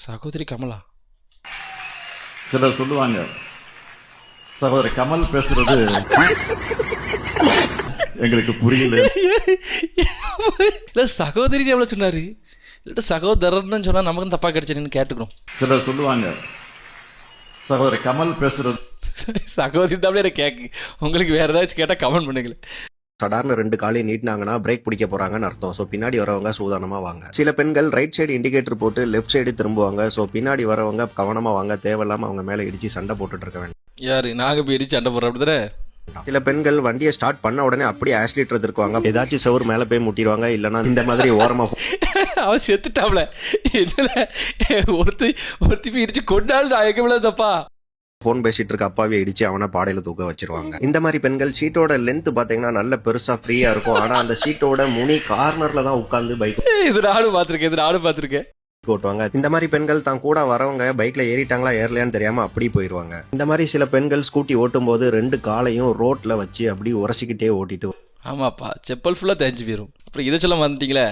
சகோதரி கமலா. சிலர் சொல்லுவாங்க சகோதரி கமல் பேசுறது எங்களுக்கு புரியல. இல்ல சகோதரி எவ்வளவு சொன்னாரு, இல்ல சகோதரர்னு சொன்னா நமக்கு தப்பா கிடைச்சேன்னு கேட்டுக்கணும். சிலர் சொல்லுவாங்க சகோதரி கமல் பேசுறது சகோதரி தான் எனக்கு கேக்கு. உங்களுக்கு வேற ஏதாச்சும் கேட்டா கமெண்ட் பண்ணுங்களேன். சடார்னு 2 காலையும் நீட்டினாங்கன்னா பிரேக் பிடிக்க போறாங்கன்னு அர்த்தம். ஸோ பின்னாடி வரவங்க சூதானமா வாங்க. சில பெண்கள் ரைட் சைடு இண்டிகேட்டர் போட்டு லெஃப்ட் சைடு திரும்புவாங்க. ஸோ பின்னாடி வரவங்க கவனமா வாங்க. தேவையில்லாம அவங்க மேல இடிச்சு சண்டை போட்டுட்டு இருக்க வேண்டாம். யாரு நாங்க போய் இடிச்சு சண்டை போடுறோம் அப்படிதானே? சில பெண்கள் வண்டியை ஸ்டார்ட் பண்ண உடனே அப்படியே ஆக்சிலேட்டர் திருக்குவாங்க. ஏதாச்சும் செவுரு மேல போய் முட்டிடுவாங்க. இல்லைன்னா இந்த மாதிரி ஓரமா அவன் செத்துட்டாப்ல. என்னல ஒருத்தி போய் இடிச்சு கொண்டாலும் நான் எங்க மேல தப்பா? போன் பேசிட்டு இருக்க அப்பாவே இடிச்சு அவனை பாடையில தூக்க வச்சிருவாங்க. இந்த மாதிரி பெண்கள் சீட்டோட லென்த் பாத்தீங்கன்னா நல்ல பெருசா ஃப்ரீயா இருக்கும். ஆனா அந்த சீட்டோட முனி கார்னர்ல தான் உட்கார்ந்து பைக் இது நானும் பாத்திருக்கேன். ஓட்டுவாங்க. இந்த மாதிரி பெண்கள் தான் கூட வரவங்க பைக்ல ஏறிட்டாங்களா ஏறலையான்னு தெரியாம அப்படி போயிருவாங்க. இந்த மாதிரி சில பெண்கள் ஸ்கூட்டி ஓட்டும் போது 2 காலையும் ரோட்ல வச்சு அப்படி உரசிக்கிட்டே ஓட்டிட்டு. ஆமாப்பா, செப்பல் ஃபுல்லா தேஞ்சு போயிரும். அப்புறம் இதை சொல்ல வந்துட்டீங்களே.